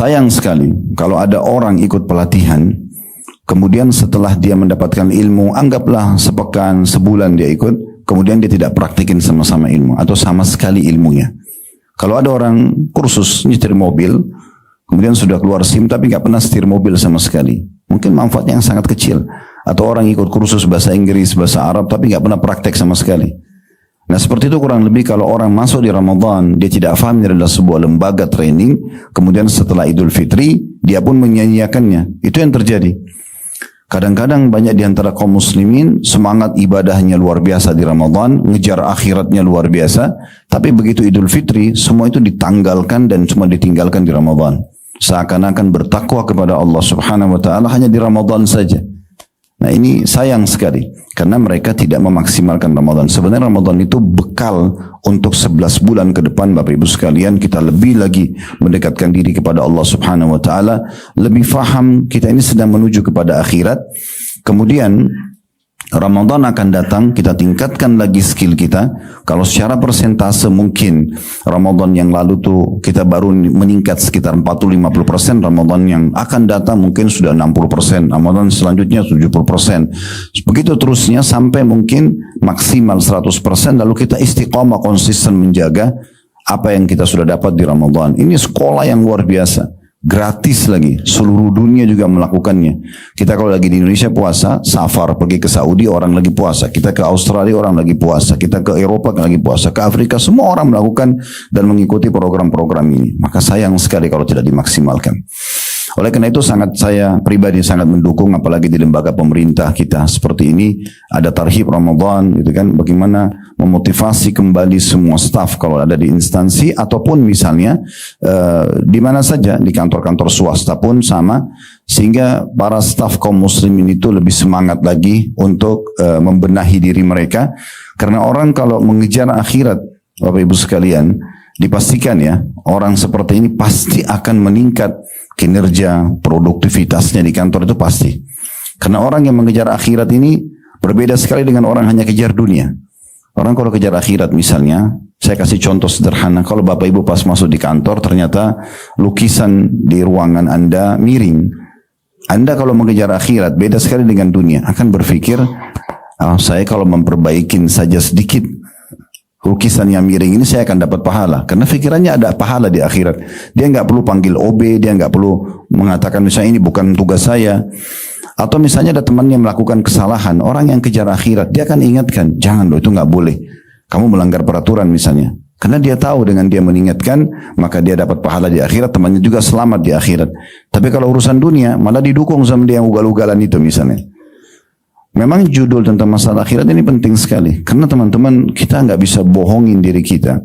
sayang sekali kalau ada orang ikut pelatihan, kemudian setelah dia mendapatkan ilmu, anggaplah sepekan, sebulan dia ikut, kemudian dia tidak praktikin sama-sama ilmu atau sama sekali ilmunya. Kalau ada orang kursus nyetir mobil, kemudian sudah keluar SIM tapi nggak pernah setir mobil sama sekali, mungkin manfaatnya yang sangat kecil. Atau orang ikut kursus bahasa Inggris, bahasa Arab tapi nggak pernah praktek sama sekali. Nah seperti itu kurang lebih kalau orang masuk di Ramadan, dia tidak paham ini adalah sebuah lembaga training, kemudian setelah Idul Fitri dia pun menyanyiakannya. Itu yang terjadi. Kadang-kadang banyak di antara kaum muslimin semangat ibadahnya luar biasa di Ramadan, ngejar akhiratnya luar biasa, tapi begitu Idul Fitri semua itu ditanggalkan dan cuma ditinggalkan di Ramadan. Seakan-akan bertakwa kepada Allah Subhanahu wa taala hanya di Ramadan saja. Nah ini sayang sekali karena mereka tidak memaksimalkan Ramadan. Sebenarnya Ramadan itu bekal untuk 11 bulan ke depan Bapak Ibu sekalian, kita lebih lagi mendekatkan diri kepada Allah Subhanahu wa taala, lebih faham kita ini sedang menuju kepada akhirat. Kemudian Ramadan akan datang, kita tingkatkan lagi skill kita. Kalau secara persentase mungkin Ramadan yang lalu tuh kita baru meningkat sekitar 40-50%, Ramadan yang akan datang mungkin sudah 60%, Ramadan selanjutnya 70%. Begitu terusnya sampai mungkin maksimal 100%, lalu kita istiqamah konsisten menjaga apa yang kita sudah dapat di Ramadan. Ini sekolah yang luar biasa. Gratis lagi, seluruh dunia juga melakukannya. Kita kalau lagi di Indonesia puasa, safar pergi ke Saudi orang lagi puasa, kita ke Australia orang lagi puasa, kita ke Eropa lagi puasa, ke Afrika semua orang melakukan dan mengikuti program-program ini. Maka sayang sekali kalau tidak dimaksimalkan. Oleh karena itu saya pribadi sangat mendukung, apalagi di lembaga pemerintah kita seperti ini ada tarhib Ramadan, gitu kan? Bagaimana memotivasi kembali semua staf kalau ada di instansi ataupun misalnya di mana saja di kantor-kantor swasta pun sama, sehingga para staf kaum muslimin itu lebih semangat lagi untuk membenahi diri mereka. Karena orang kalau mengejar akhirat, Bapak Ibu sekalian, dipastikan ya orang seperti ini pasti akan meningkat kinerja, produktivitasnya di kantor itu pasti. Karena orang yang mengejar akhirat ini berbeda sekali dengan orang hanya kejar dunia. Orang kalau kejar akhirat misalnya, saya kasih contoh sederhana, kalau Bapak Ibu pas masuk di kantor ternyata lukisan di ruangan Anda miring. Anda kalau mengejar akhirat beda sekali dengan dunia, akan berpikir, saya kalau memperbaikin saja sedikit lukisan yang miring ini saya akan dapat pahala, karena pikirannya ada pahala di akhirat. Dia nggak perlu panggil OB, dia nggak perlu mengatakan misalnya ini bukan tugas saya. Atau misalnya ada temannya melakukan kesalahan, orang yang kejar akhirat dia akan ingatkan, jangan loh itu nggak boleh, kamu melanggar peraturan misalnya. Karena dia tahu dengan dia mengingatkan maka dia dapat pahala di akhirat, temannya juga selamat di akhirat. Tapi kalau urusan dunia malah didukung sama dia yang ugal-ugalan itu misalnya. Memang judul tentang masalah akhirat ini penting sekali. Karena teman-teman kita nggak bisa bohongin diri kita.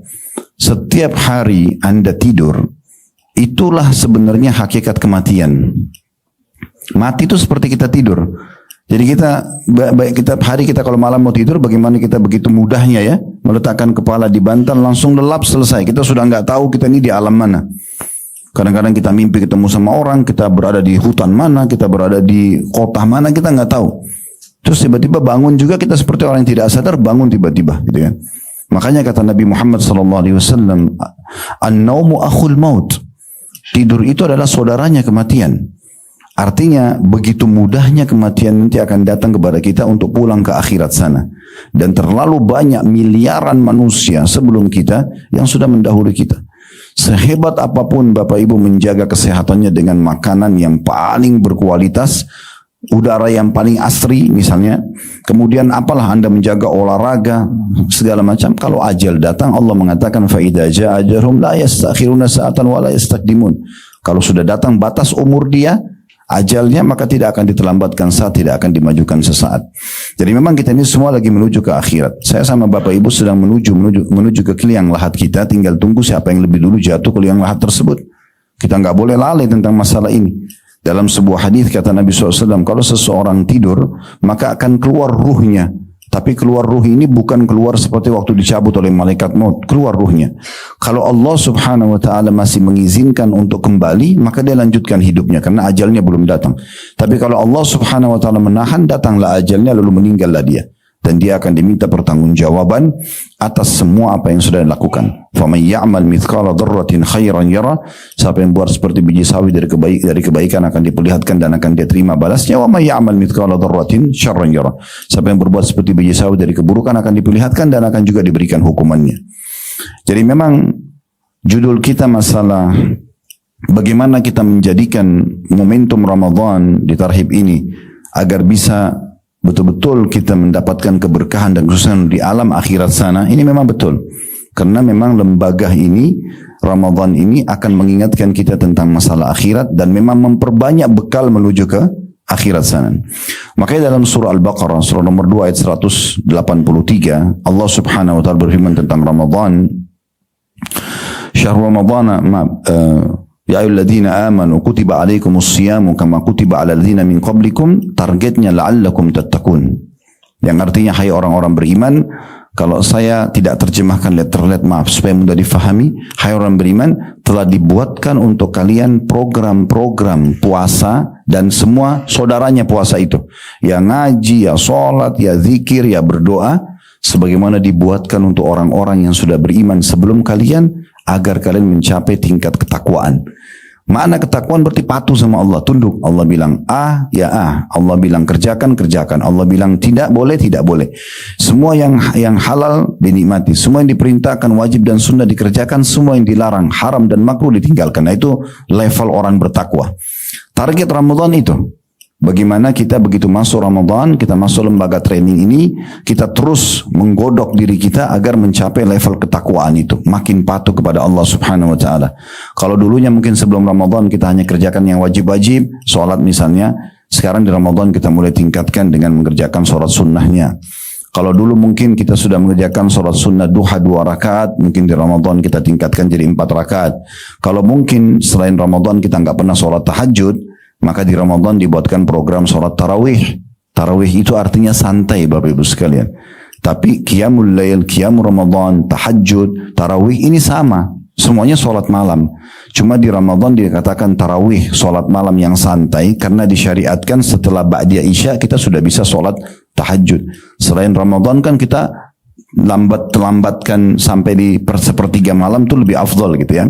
Setiap hari Anda tidur, itulah sebenarnya hakikat kematian. Mati itu seperti kita tidur. Jadi kita hari kita kalau malam mau tidur, bagaimana kita begitu mudahnya ya meletakkan kepala di bantal langsung lelap selesai. Kita sudah nggak tahu kita ini di alam mana. Kadang-kadang kita mimpi ketemu sama orang, kita berada di hutan mana, kita berada di kota mana, kita nggak tahu. Terus tiba-tiba bangun juga kita seperti orang yang tidak sadar, bangun tiba-tiba gitu ya. Makanya kata Nabi Muhammad SAW, an-naumu akhul maut. Tidur itu adalah saudaranya kematian. Artinya begitu mudahnya kematian nanti akan datang kepada kita untuk pulang ke akhirat sana. Dan terlalu banyak miliaran manusia sebelum kita yang sudah mendahului kita. Sehebat apapun Bapak Ibu menjaga kesehatannya dengan makanan yang paling berkualitas, udara yang paling asri misalnya, kemudian apalah Anda menjaga olahraga segala macam, kalau ajal datang Allah mengatakan fa idza jaa ajaluhum la yastakhiruna sa'atan wa la yastaqdimun. Kalau sudah datang batas umur dia, ajalnya, maka tidak akan diterlambatkan saat, tidak akan dimajukan sesaat. Jadi memang kita ini semua lagi menuju ke akhirat. Saya sama Bapak Ibu sedang menuju ke liang lahat kita, tinggal tunggu siapa yang lebih dulu jatuh ke liang lahat tersebut. Kita nggak boleh lalai tentang masalah ini. Dalam sebuah hadis kata Nabi SAW, kalau seseorang tidur, maka akan keluar ruhnya. Tapi keluar ruh ini bukan keluar seperti waktu dicabut oleh malaikat maut, keluar ruhnya. Kalau Allah Subhanahu wa taala masih mengizinkan untuk kembali, maka dia lanjutkan hidupnya karena ajalnya belum datang. Tapi kalau Allah Subhanahu wa taala menahan, datanglah ajalnya lalu meninggallah dia. dan dia akan diminta pertanggungjawaban atas semua apa yang sudah dilakukan. Faman ya'mal mithqala dzarratin khairan yara, siapa yang buat seperti biji sawi dari kebaikan akan diperlihatkan dan akan dia terima balasnya. Wa may ya'mal mithqala dzarratin syarran yara, siapa yang berbuat seperti biji sawi dari keburukan akan diperlihatkan dan akan juga diberikan hukumannya. Jadi memang judul kita masalah bagaimana kita menjadikan momentum Ramadan di Tarhib ini agar bisa betul-betul kita mendapatkan keberkahan dan khususnya di alam akhirat sana. Ini memang betul. Karena memang lembaga ini, Ramadan ini akan mengingatkan kita tentang masalah akhirat dan memang memperbanyak bekal menuju ke akhirat sana. Makanya dalam surah Al-Baqarah, surah nomor 2 ayat 183, Allah subhanahu wa ta'ala berfirman tentang Ramadan. Syahrul Ramadana, ya ayyuhalladzina amanu kutiba alaikumus siyamu kama kutiba alal ladzina min qablikum, targetnya la'allakum tattaqun. Yang artinya hai orang-orang beriman, kalau saya tidak terjemahkan letterlet maaf supaya mudah difahami, hai orang beriman, telah dibuatkan untuk kalian program-program puasa dan semua saudaranya puasa itu. Ya ngaji, ya sholat, ya zikir, ya berdoa, sebagaimana dibuatkan untuk orang-orang yang sudah beriman sebelum kalian, agar kalian mencapai tingkat ketakwaan. Makna ketakwaan berarti patuh sama Allah, tunduk. Allah bilang A, ya A. Allah bilang kerjakan, kerjakan. Allah bilang tidak boleh, tidak boleh. Semua yang halal dinikmati. Semua yang diperintahkan wajib dan sunnah dikerjakan. Semua yang dilarang haram dan makruh ditinggalkan. Nah, itu level orang bertakwa. Target Ramadan itu. Bagaimana kita begitu masuk Ramadan, kita masuk lembaga training ini, kita terus menggodok diri kita agar mencapai level ketakwaan itu. Makin patuh kepada Allah subhanahu wa ta'ala. Kalau dulunya mungkin sebelum Ramadan kita hanya kerjakan yang wajib-wajib, sholat misalnya. Sekarang di Ramadan kita mulai tingkatkan dengan mengerjakan sholat sunnahnya. Kalau dulu mungkin kita sudah mengerjakan sholat sunnah duha 2 rakaat, mungkin di Ramadan kita tingkatkan jadi 4 rakaat. Kalau mungkin selain Ramadan kita nggak pernah sholat tahajud, maka di Ramadan dibuatkan program sholat tarawih. Tarawih itu artinya santai Bapak Ibu sekalian. Tapi qiyamul lail, qiyamul Ramadan, tahajud, tarawih ini sama. Semuanya sholat malam. Cuma di Ramadan dikatakan tarawih, sholat malam yang santai. Karena disyariatkan setelah ba'diyah isya kita sudah bisa sholat tahajud. Selain Ramadan kan kita lambatkan sampai di sepertiga malam itu lebih afdol gitu ya.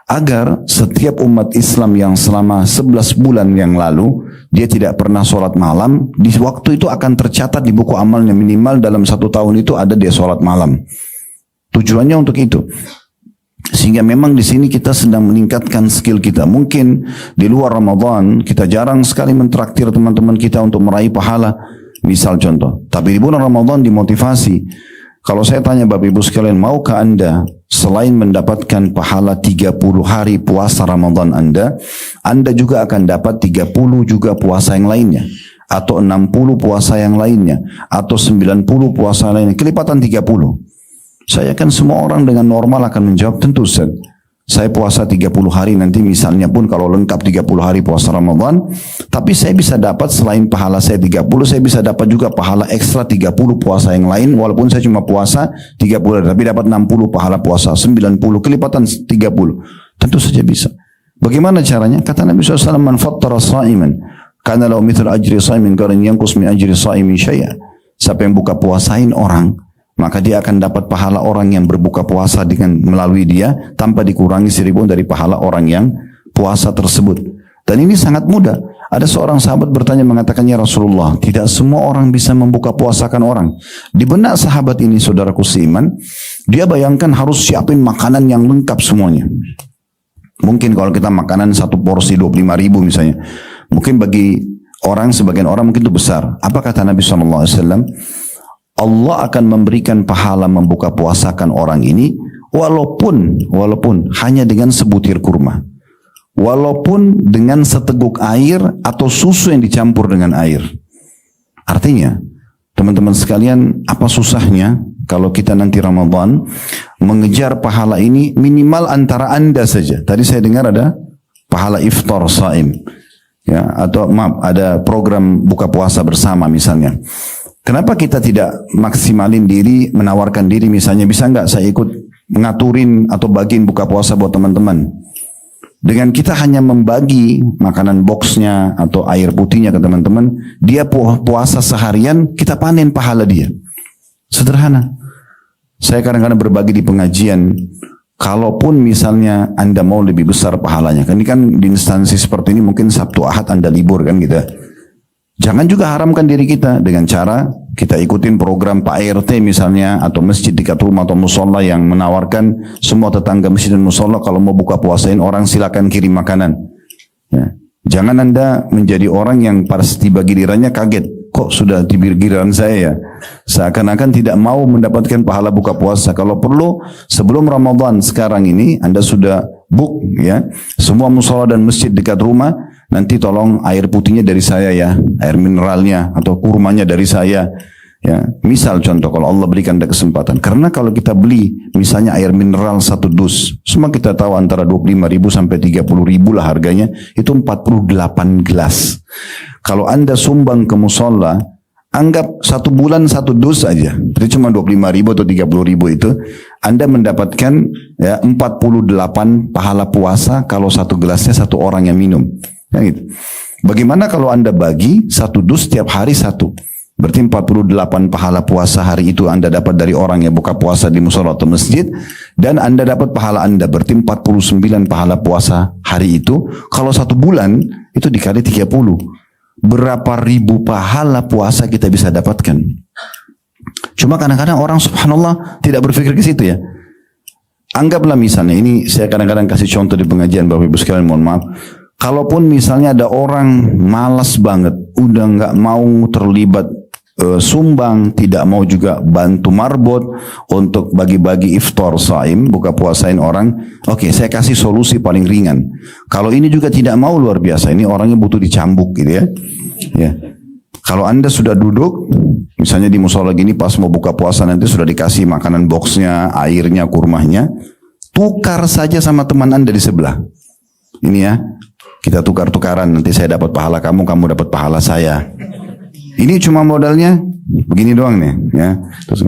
Agar setiap umat Islam yang selama 11 bulan yang lalu dia tidak pernah sholat malam, di waktu itu akan tercatat di buku amalnya, minimal dalam 1 tahun itu ada dia sholat malam. Tujuannya untuk itu. Sehingga memang di sini kita sedang meningkatkan skill kita. Mungkin di luar Ramadan kita jarang sekali mentraktir teman-teman kita untuk meraih pahala. Misal contoh, tapi di bulan Ramadan dimotivasi. Kalau saya tanya Bapak Ibu sekalian, maukah Anda selain mendapatkan pahala 30 hari puasa Ramadan Anda juga akan dapat 30 juga puasa yang lainnya. Atau 60 puasa yang lainnya. Atau 90 puasa lainnya. Kelipatan 30. Saya kan semua orang dengan normal akan menjawab, tentu Ustaz. Saya puasa 30 hari nanti misalnya pun kalau lengkap 30 hari puasa Ramadan. Tapi saya bisa dapat selain pahala saya 30, saya bisa dapat juga pahala ekstra 30 puasa yang lain. Walaupun saya cuma puasa 30 hari, tapi dapat 60 pahala puasa, 90, kelipatan 30. Tentu saja bisa. Bagaimana caranya? Kata Nabi SAW, man fattara sa'iman, kana lahu mithlu ajri sa'imin garin yanqus min ajri sa'imin syai'a. Siapa yang buka puasain orang, maka dia akan dapat pahala orang yang berbuka puasa dengan melalui dia tanpa dikurangi 1000 dari pahala orang yang puasa tersebut. Dan ini sangat mudah. Ada seorang sahabat bertanya mengatakannya, Rasulullah, tidak semua orang bisa membuka puasakan orang. Di benak sahabat ini, saudaraku seiman, dia bayangkan harus siapin makanan yang lengkap semuanya. Mungkin kalau kita makanan 1 porsi 25.000 misalnya, mungkin bagi orang, sebagian orang mungkin itu besar. Apa kata Nabi SAW? Allah akan memberikan pahala membuka puasakan orang ini walaupun hanya dengan sebutir kurma, walaupun dengan seteguk air atau susu yang dicampur dengan air. Artinya, teman-teman sekalian, apa susahnya kalau kita nanti Ramadan mengejar pahala ini minimal antara Anda saja. Tadi saya dengar ada pahala iftar saim, ya, atau maaf, ada program buka puasa bersama misalnya. Kenapa kita tidak maksimalin diri, menawarkan diri misalnya, bisa nggak saya ikut ngaturin atau bagiin buka puasa buat teman-teman? Dengan kita hanya membagi makanan boxnya atau air putihnya ke teman-teman, dia puasa seharian, kita panen pahala dia. Sederhana. Saya kadang-kadang berbagi di pengajian, kalaupun misalnya Anda mau lebih besar pahalanya, kan ini kan di instansi seperti ini mungkin Sabtu Ahad Anda libur kan gitu. Jangan juga haramkan diri kita dengan cara kita ikutin program Pak RT misalnya, atau masjid dekat rumah atau musola yang menawarkan semua tetangga masjid dan musola kalau mau buka puasain orang silakan kirim makanan. Ya. Jangan Anda menjadi orang yang pas tiba gilirannya kaget, kok sudah di giliran saya ya. Seakan-akan tidak mau mendapatkan pahala buka puasa. Kalau perlu sebelum Ramadan sekarang ini Anda sudah book ya semua musola dan masjid dekat rumah. Nanti tolong air putihnya dari saya ya, air mineralnya atau kurmanya dari saya. Ya, misal contoh kalau Allah berikan ada kesempatan. Karena kalau kita beli misalnya air mineral 1 dus, semua kita tahu antara 25.000 sampai 30.000 lah harganya, itu 48 gelas. Kalau Anda sumbang ke musola, anggap 1 bulan 1 dus aja, jadi cuma 25.000 atau 30.000 itu, Anda mendapatkan ya 48 pahala puasa kalau 1 gelasnya 1 orang yang minum. Ya gitu. Bagaimana kalau Anda bagi 1 dus tiap hari 1? Berarti 48 pahala puasa hari itu Anda dapat dari orang yang buka puasa di musola atau masjid, dan Anda dapat pahala Anda, berarti 49 pahala puasa hari itu. Kalau 1 bulan itu dikali 30, berapa ribu pahala puasa kita bisa dapatkan. Cuma kadang-kadang orang subhanallah tidak berpikir ke situ ya. Anggaplah misalnya, ini saya kadang-kadang kasih contoh di pengajian Bapak Ibu sekalian, mohon maaf. Kalaupun misalnya ada orang malas banget, udah nggak mau terlibat sumbang, tidak mau juga bantu marbot untuk bagi-bagi iftar saim, buka puasain orang. Oke, saya kasih solusi paling ringan. Kalau ini juga tidak mau, luar biasa. Ini orangnya butuh dicambuk gitu ya. Ya. Kalau Anda sudah duduk, misalnya di musola gini, pas mau buka puasa nanti sudah dikasih makanan boxnya, airnya, kurmanya, tukar saja sama teman Anda di sebelah. Ini ya. Kita tukar-tukaran, nanti saya dapat pahala kamu, kamu dapat pahala saya. Ini cuma modalnya begini doang nih, ya. Terus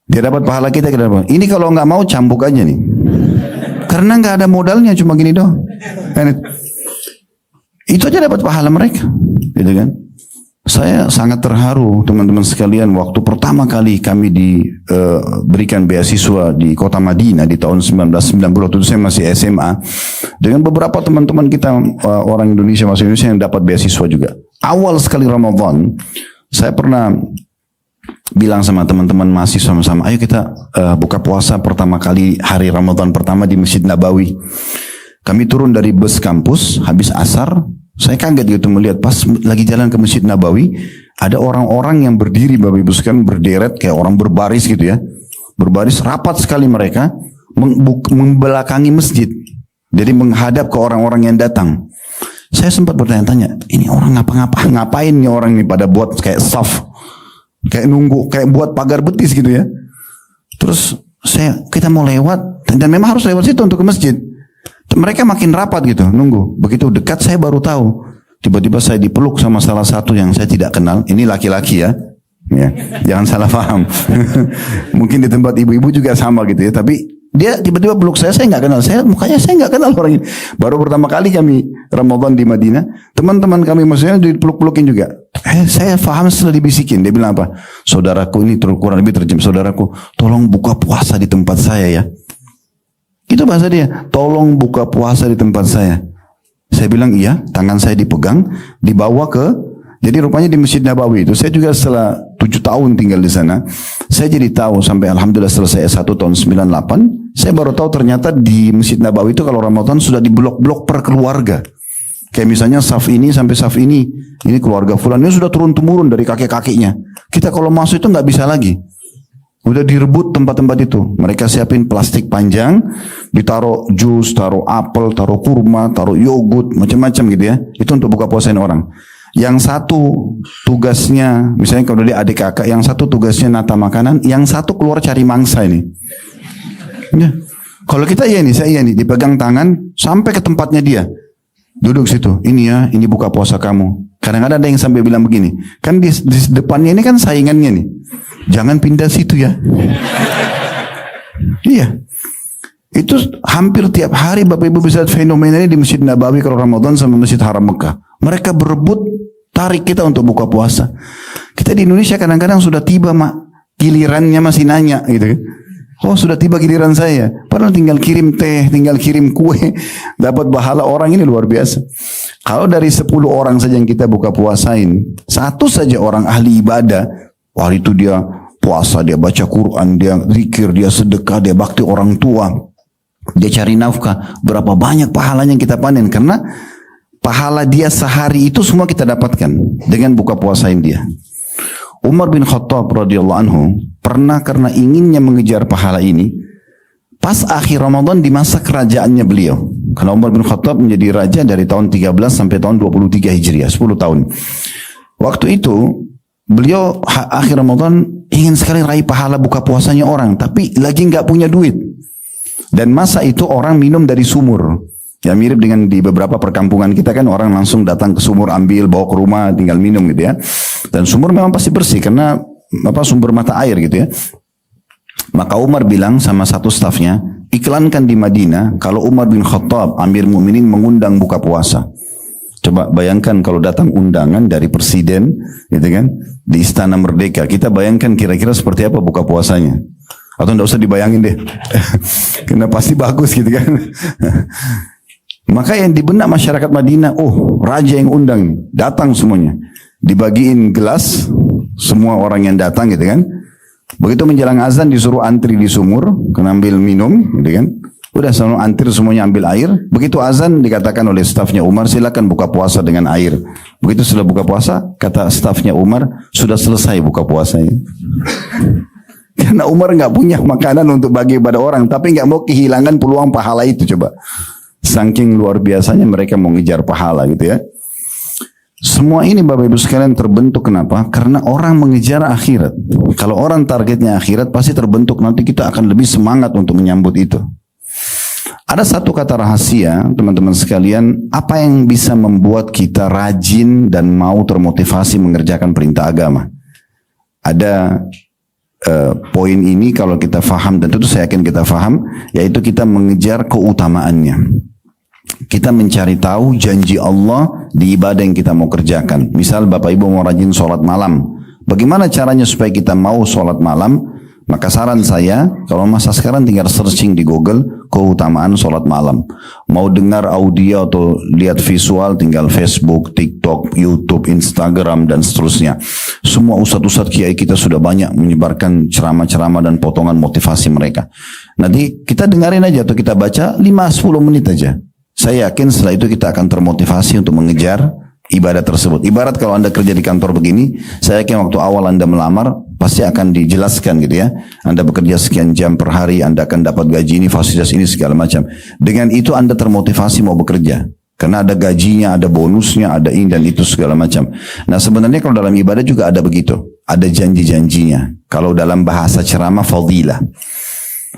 dia dapat pahala kita dapat. Ini kalau nggak mau cambuk aja nih, karena nggak ada modalnya, cuma gini doang. Itu aja dapat pahala mereka, gitu kan? Saya sangat terharu teman-teman sekalian waktu pertama kali kami diberikan beasiswa di kota Madinah di tahun 1990, itu saya masih SMA, dengan beberapa teman-teman kita orang Indonesia, masuk Indonesia yang dapat beasiswa juga. Awal sekali Ramadan, saya pernah bilang sama teman-teman masih sama-sama, ayo kita buka puasa pertama kali hari Ramadan pertama di Masjid Nabawi. Kami turun dari bus kampus habis asar. Saya kaget gitu melihat pas lagi jalan ke Masjid Nabawi, ada orang-orang yang berdiri, Bapak Ibu sekalian, berderet kayak orang berbaris gitu ya. Berbaris rapat sekali mereka, membelakangi masjid. Jadi menghadap ke orang-orang yang datang. Saya sempat bertanya-tanya, ini orang ngapain nih orang nih pada buat kayak saf, kayak nunggu, kayak buat pagar betis gitu ya. Terus kita mau lewat, dan memang harus lewat situ untuk ke masjid. Mereka makin rapat gitu, nunggu. Begitu dekat saya baru tahu. Tiba-tiba saya dipeluk sama salah satu yang saya tidak kenal. Ini laki-laki ya. Ya, jangan salah paham. Mungkin di tempat ibu-ibu juga sama gitu ya. Tapi dia tiba-tiba peluk saya nggak kenal. Mukanya saya nggak kenal orang ini. Baru pertama kali kami Ramadan di Madinah, teman-teman kami maksudnya dipeluk-pelukin juga. Saya paham setelah dibisikin. Dia bilang apa? Saudaraku, ini kurang lebih terjem. Saudaraku, tolong buka puasa di tempat saya ya. Itu bahasa dia, tolong buka puasa di tempat saya. Saya bilang iya, tangan saya dipegang, dibawa jadi rupanya di Masjid Nabawi itu, saya juga setelah 7 tahun tinggal di sana, saya jadi tahu sampai alhamdulillah selesai S1 tahun 98, saya baru tahu ternyata di Masjid Nabawi itu kalau Ramadan sudah di blok-blok per keluarga. Kayak misalnya saf ini sampai saf ini keluarga fulan, ini sudah turun-temurun dari kakek-kakeknya. Kita kalau masuk itu nggak bisa lagi. Udah direbut tempat-tempat itu. Mereka siapin plastik panjang, ditaruh jus, taruh apel, taruh kurma, taruh yogurt, macam-macam gitu ya. Itu untuk buka puasain orang. Yang satu tugasnya, misalnya kalau dia adik kakak, yang satu tugasnya nata makanan, yang satu keluar cari mangsa ini. Ya. Kalau kita saya dipegang tangan sampai ke tempatnya dia. Duduk situ, ini ya, ini buka puasa kamu. Kadang-kadang ada yang sampai bilang begini, kan di depannya ini kan saingannya nih. Jangan pindah situ ya. Iya. Itu hampir tiap hari Bapak Ibu bisa lihat fenomena ini di Masjid Nabawi kalau Ramadan sama Masjid Haram Mekah. Mereka berebut tarik kita untuk buka puasa. Kita di Indonesia kadang-kadang sudah tiba gilirannya masih nanya gitu. Oh sudah tiba giliran saya. Padahal tinggal kirim teh, tinggal kirim kue. Dapat pahala orang ini luar biasa. Kalau dari 10 orang saja yang kita buka puasain, satu saja orang ahli ibadah, wah itu dia puasa, dia baca Quran, dia zikir, dia sedekah, dia bakti orang tua. Dia cari nafkah, berapa banyak pahalanya yang kita panen. Karena pahala dia sehari itu semua kita dapatkan dengan buka puasain dia. Umar bin Khattab radhiyallahu anhu pernah karena inginnya mengejar pahala ini, pas akhir Ramadan di masa kerajaannya beliau. Karena Umar bin Khattab menjadi raja dari tahun 13 sampai tahun 23 Hijriah, 10 tahun. Waktu itu beliau akhir Ramadan ingin sekali raih pahala buka puasanya orang, tapi lagi nggak punya duit. Dan masa itu orang minum dari sumur. Ya mirip dengan di beberapa perkampungan kita kan orang langsung datang ke sumur ambil bawa ke rumah tinggal minum gitu ya. Dan sumur memang pasti bersih karena sumber mata air gitu ya. Maka Umar bilang sama satu stafnya, iklankan di Madinah kalau Umar bin Khattab Amir Mukminin mengundang buka puasa. Coba bayangkan kalau datang undangan dari presiden gitu kan di Istana Merdeka, kita bayangkan kira-kira seperti apa buka puasanya. Atau enggak usah dibayangin deh. Karena pasti bagus gitu kan. Maka yang di benak masyarakat Madinah, oh raja yang undang, datang semuanya. Dibagiin gelas, semua orang yang datang gitu kan. Begitu menjelang azan disuruh antri di sumur, kena ambil minum gitu kan. Udah selalu antri semuanya ambil air. Begitu azan dikatakan oleh stafnya Umar, silakan buka puasa dengan air. Begitu setelah buka puasa, kata stafnya Umar, sudah selesai buka puasanya. Karena Umar nggak punya makanan untuk bagi pada orang, tapi nggak mau kehilangan peluang pahala itu coba. Saking luar biasanya mereka mau ngejar pahala gitu ya. Semua ini Bapak Ibu sekalian terbentuk kenapa? Karena orang mengejar akhirat. Kalau orang targetnya akhirat pasti terbentuk nanti kita akan lebih semangat untuk menyambut itu. Ada satu kata rahasia teman-teman sekalian, apa yang bisa membuat kita rajin dan mau termotivasi mengerjakan perintah agama? Ada poin ini kalau kita faham, dan tentu saya yakin kita faham, yaitu kita mengejar keutamaannya. Kita mencari tahu janji Allah di ibadah yang kita mau kerjakan. Misal Bapak Ibu mau rajin sholat malam. Bagaimana caranya supaya kita mau sholat malam? Maka saran saya, kalau masa sekarang tinggal searching di Google, keutamaan sholat malam. Mau dengar audio atau lihat visual, tinggal Facebook, TikTok, YouTube, Instagram, dan seterusnya. Semua ustadz-ustadz kiai kita sudah banyak menyebarkan ceramah-ceramah dan potongan motivasi mereka. Nanti kita dengarin aja atau kita baca 5-10 menit aja. Saya yakin setelah itu kita akan termotivasi untuk mengejar ibadah tersebut. Ibarat kalau Anda kerja di kantor begini, saya yakin waktu awal Anda melamar, pasti akan dijelaskan gitu ya. Anda bekerja sekian jam per hari, Anda akan dapat gaji ini, fasilitas ini, segala macam. Dengan itu Anda termotivasi mau bekerja. Karena ada gajinya, ada bonusnya, ada ini dan itu segala macam. Nah sebenarnya kalau dalam ibadah juga ada begitu. Ada janji-janjinya. Kalau dalam bahasa ceramah, fadilah.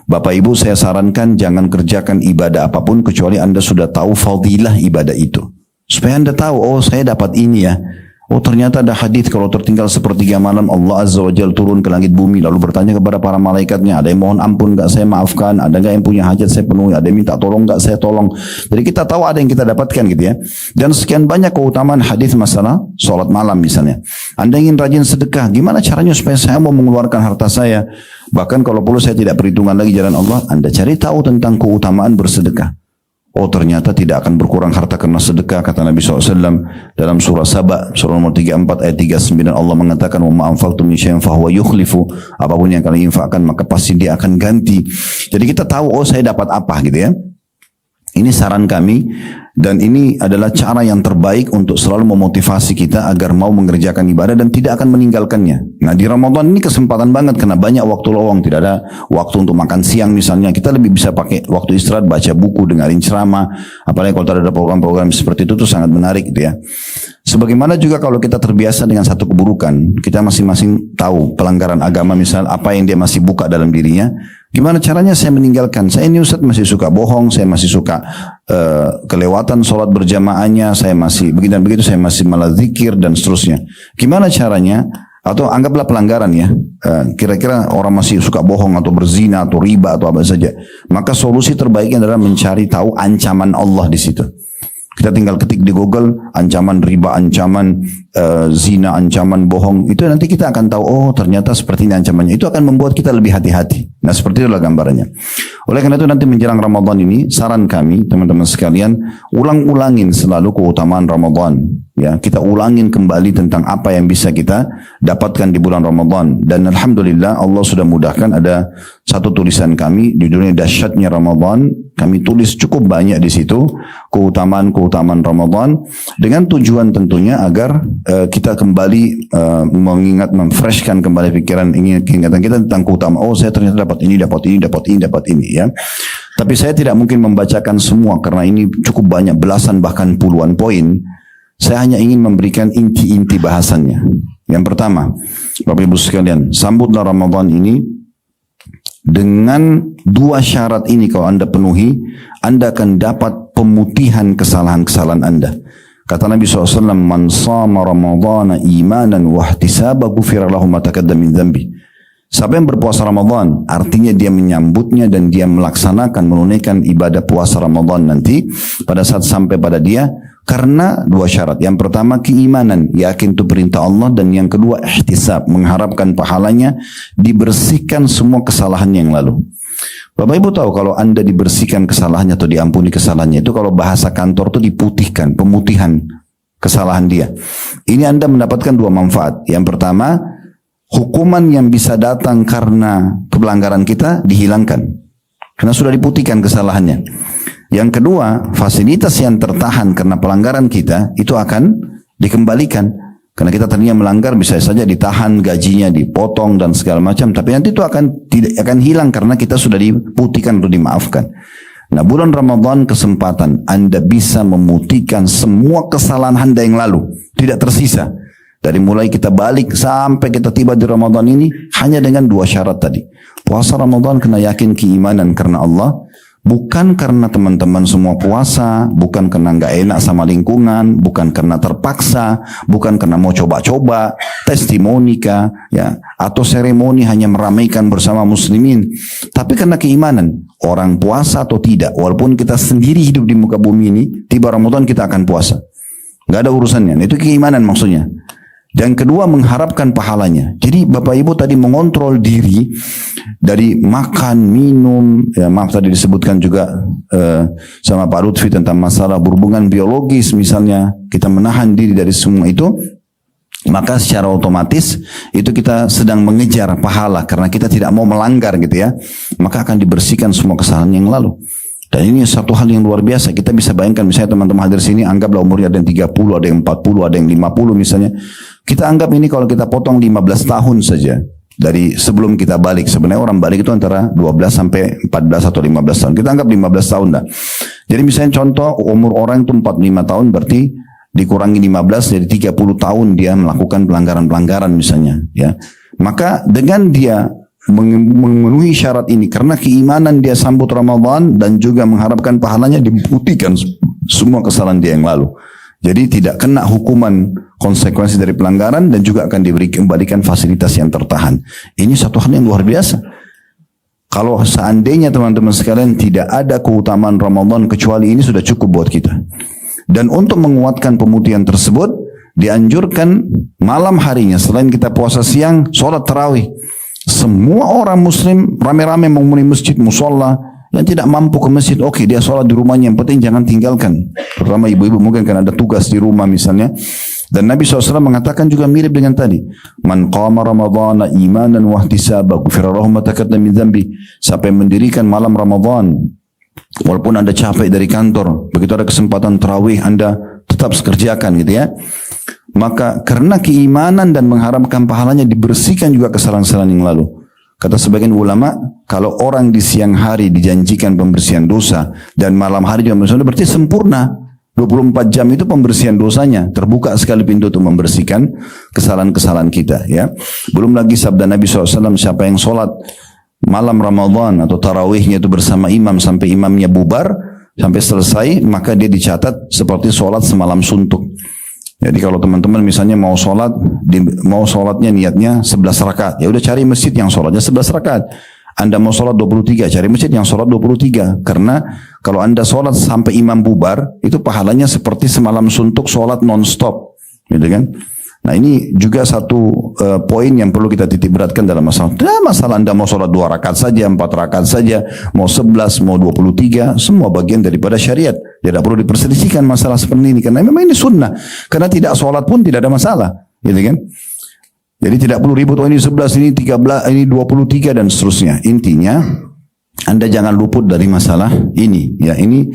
Bapak Ibu saya sarankan jangan kerjakan ibadah apapun kecuali Anda sudah tahu fadilah ibadah itu. Supaya Anda tahu, oh saya dapat ini ya. Oh ternyata ada hadis kalau tertinggal sepertiga malam Allah Azza wa Jalla turun ke langit bumi lalu bertanya kepada para malaikatnya, ada yang mohon ampun enggak saya maafkan, ada enggak yang punya hajat saya penuhi, ada yang minta tolong enggak saya tolong. Jadi kita tahu ada yang kita dapatkan gitu ya. Dan sekian banyak keutamaan hadis masalah sholat malam misalnya. Anda ingin rajin sedekah, gimana caranya supaya saya mau mengeluarkan harta saya? Bahkan kalau perlu saya tidak perhitungan lagi jalan Allah, Anda cari tahu tentang keutamaan bersedekah. Oh ternyata tidak akan berkurang harta karena sedekah, kata Nabi SAW dalam surah Saba, surah nomor 34 ayat 39 Allah mengatakan wa ma'anfaqtum min syai'in fahuwa yukhlifu, apapun yang kalian infakkan maka pasti dia akan ganti. Jadi kita tahu oh saya dapat apa gitu ya. Ini saran kami dan ini adalah cara yang terbaik untuk selalu memotivasi kita agar mau mengerjakan ibadah dan tidak akan meninggalkannya. Nah di Ramadan ini kesempatan banget karena banyak waktu lowong, tidak ada waktu untuk makan siang misalnya. Kita lebih bisa pakai waktu istirahat, baca buku, dengerin ceramah. Apalagi kalau ada program-program seperti itu tuh sangat menarik gitu ya. Sebagaimana juga kalau kita terbiasa dengan satu keburukan, kita masing-masing tahu pelanggaran agama misal apa yang dia masih buka dalam dirinya. Gimana caranya saya meninggalkan? Saya ini Ustaz masih suka bohong, saya masih suka kelewatan sholat berjamaahnya, saya masih begitu dan begitu, saya masih malah zikir dan seterusnya. Gimana caranya Atau anggaplah pelanggaran ya, kira-kira orang masih suka bohong atau berzina atau riba atau apa saja. Maka solusi terbaiknya adalah mencari tahu ancaman Allah di situ. Kita tinggal ketik di Google ancaman riba, ancaman zina, ancaman bohong. Itu nanti kita akan tahu, oh ternyata seperti ini ancamannya. Itu akan membuat kita lebih hati-hati. Nah seperti itulah gambarannya. Oleh karena itu nanti menjelang Ramadan ini, saran kami teman-teman sekalian, ulang-ulangin selalu keutamaan Ramadan. Ya, kita ulangin kembali tentang apa yang bisa kita dapatkan di bulan Ramadan. Dan alhamdulillah Allah sudah mudahkan, ada satu tulisan kami di dunia dahsyatnya Ramadan. Kami tulis cukup banyak di situ keutamaan Ramadan dengan tujuan tentunya agar kita kembali mengingat, memfreshkan kembali pikiran, ingatan kita tentang keutamaan. Oh, saya ternyata dapat ini, dapat ini, dapat ini, dapat ini ya. Tapi saya tidak mungkin membacakan semua karena ini cukup banyak, belasan bahkan puluhan poin. Saya hanya ingin memberikan inti-inti bahasannya. Yang pertama, Bapak Ibu sekalian, sambutlah Ramadan ini dengan dua syarat ini. Kalau Anda penuhi, Anda akan dapat pemutihan kesalahan-kesalahan Anda. Kata Nabi SAW, "Man shama Ramadana imanan wa ihtisaba ghufira lahu ma taqaddama min dzambi." Siapa yang berpuasa Ramadan, artinya dia menyambutnya dan dia melaksanakan, menunaikan ibadah puasa Ramadan nanti pada saat sampai pada dia, karena dua syarat. Yang pertama keimanan, yakin itu perintah Allah, dan yang kedua ihtisab, mengharapkan pahalanya, dibersihkan semua kesalahan yang lalu. Bapak Ibu tahu kalau Anda dibersihkan kesalahannya atau diampuni kesalahannya, itu kalau bahasa kantor itu diputihkan, pemutihan kesalahan dia. Ini Anda mendapatkan dua manfaat. Yang pertama, hukuman yang bisa datang karena pelanggaran kita dihilangkan, karena sudah diputihkan kesalahannya. Yang kedua, fasilitas yang tertahan karena pelanggaran kita itu akan dikembalikan. Karena kita tadinya melanggar, bisa saja ditahan gajinya, dipotong dan segala macam. Tapi nanti itu akan hilang karena kita sudah diputihkan atau dimaafkan. Nah, bulan Ramadan kesempatan Anda bisa memutihkan semua kesalahan Anda yang lalu, tidak tersisa. Dari mulai kita balik sampai kita tiba di Ramadan ini hanya dengan dua syarat tadi. Puasa Ramadan kena yakin keimanan karena Allah. Bukan karena teman-teman semua puasa, bukan karena nggak enak sama lingkungan, bukan karena terpaksa, bukan karena mau coba-coba, testimonika, ya, atau seremoni hanya meramaikan bersama muslimin. Tapi karena keimanan, orang puasa atau tidak, walaupun kita sendiri hidup di muka bumi ini, tiba Ramadan kita akan puasa. Nggak ada urusannya, itu keimanan maksudnya. Dan kedua, mengharapkan pahalanya. Jadi Bapak Ibu tadi mengontrol diri dari makan, minum, ya maaf tadi disebutkan juga sama Pak Lutfi tentang masalah berhubungan biologis misalnya, kita menahan diri dari semua itu, maka secara otomatis itu kita sedang mengejar pahala karena kita tidak mau melanggar gitu ya, maka akan dibersihkan semua kesalahan yang lalu. Dan ini satu hal yang luar biasa. Kita bisa bayangkan misalnya teman-teman hadir sini, anggaplah umurnya ada yang 30, ada yang 40, ada yang 50 misalnya. Kita anggap ini kalau kita potong 15 tahun saja dari sebelum kita balik. Sebenarnya orang balik itu antara 12 sampai 14 atau 15 tahun. Kita anggap 15 tahun dah. Jadi misalnya contoh umur orang itu 45 tahun, berarti dikurangi 15 jadi 30 tahun dia melakukan pelanggaran-pelanggaran misalnya, ya. Maka dengan dia memenuhi syarat ini karena keimanan dia sambut Ramadan dan juga mengharapkan pahalanya, dibuktikan semua kesalahan dia yang lalu. Jadi tidak kena hukuman konsekuensi dari pelanggaran dan juga akan diberi kembalikan fasilitas yang tertahan. Ini satu hal yang luar biasa. Kalau seandainya teman-teman sekalian tidak ada keutamaan Ramadan kecuali ini sudah cukup buat kita. Dan untuk menguatkan pemutihan tersebut dianjurkan malam harinya selain kita puasa siang, sholat tarawih. Semua orang muslim rame-rame memenuhi masjid, musola. Yang tidak mampu ke masjid, oke, dia sholat di rumahnya, yang penting jangan tinggalkan. Terutama ibu-ibu mungkin kan ada tugas di rumah misalnya. Dan Nabi SAW mengatakan juga mirip dengan tadi. Man qama ramadhana imanan wa ihtisaba ghufira lahu ma taqaddama min dzambi. Siapa yang mendirikan malam Ramadan, walaupun Anda capek dari kantor, begitu ada kesempatan tarawih Anda tetap kerjakan gitu ya. Maka karena keimanan dan mengharapkan pahalanya dibersihkan juga kesalahan-kesalahan yang lalu. Kata sebagian ulama, kalau orang di siang hari dijanjikan pembersihan dosa dan malam hari juga pembersihan dosa, berarti sempurna. 24 jam itu pembersihan dosanya. Terbuka sekali pintu untuk membersihkan kesalahan-kesalahan kita. Ya. Belum lagi sabda Nabi SAW, siapa yang sholat malam Ramadan atau tarawihnya itu bersama imam sampai imamnya bubar, sampai selesai, maka dia dicatat seperti sholat semalam suntuk. Jadi kalau teman-teman misalnya mau sholat, mau sholatnya niatnya 11 rakaat, ya udah cari masjid yang sholatnya 11 rakaat. Anda mau sholat 23, cari masjid yang sholat 23. Karena kalau Anda sholat sampai imam bubar, itu pahalanya seperti semalam suntuk sholat non-stop. Gitu kan? Nah ini juga satu poin yang perlu kita titik beratkan dalam masalah. Tidak masalah Anda mau sholat 2 rakaat saja, 4 rakaat saja, mau 11, mau 23, semua bagian daripada syariat. Tidak perlu diperselisihkan masalah seperti ini. Karena memang ini sunnah. Karena tidak sholat pun tidak ada masalah. Gitu kan? Jadi tidak perlu ribut, oh ini 11, ini 13, ini 23 dan seterusnya. Intinya, Anda jangan luput dari masalah ini. Ya, ini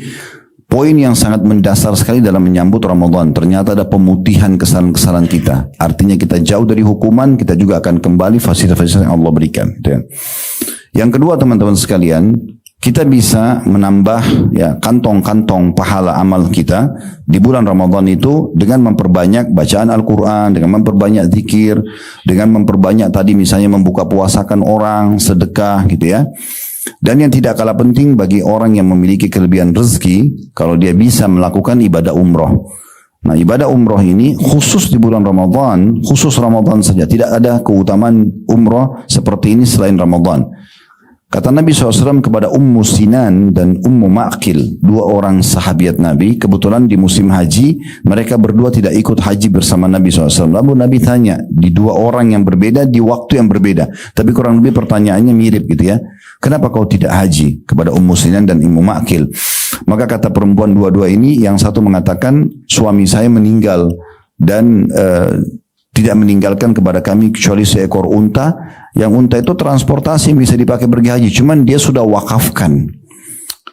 poin yang sangat mendasar sekali dalam menyambut Ramadan. Ternyata ada pemutihan kesalahan-kesalahan kita. Artinya kita jauh dari hukuman, kita juga akan kembali fasilitas-fasilitas yang Allah berikan. Ya. Yang kedua teman-teman sekalian, kita bisa menambah ya kantong-kantong pahala amal kita di bulan Ramadan itu dengan memperbanyak bacaan Al-Quran, dengan memperbanyak zikir, dengan memperbanyak tadi misalnya membuka puasakan orang, sedekah gitu ya. Dan yang tidak kalah penting bagi orang yang memiliki kelebihan rezeki, kalau dia bisa melakukan ibadah umroh. Nah ibadah umroh ini khusus di bulan Ramadan, khusus Ramadan saja. Tidak ada keutamaan umroh seperti ini selain Ramadan. Kata Nabi SAW kepada Ummu Sinan dan Ummu Ma'qil, 2 orang sahabiat Nabi, kebetulan di musim haji, mereka berdua tidak ikut haji bersama Nabi SAW. Lalu Nabi tanya, di 2 orang yang berbeda, di waktu yang berbeda. Tapi kurang lebih pertanyaannya mirip gitu ya. Kenapa kau tidak haji? Kepada Ummu Sinan dan Ummu Ma'qil. Maka kata perempuan dua-dua ini, yang satu mengatakan, suami saya meninggal dan tidak meninggalkan kepada kami kecuali seekor unta. Yang unta itu transportasi bisa dipakai pergi haji, cuman dia sudah wakafkan.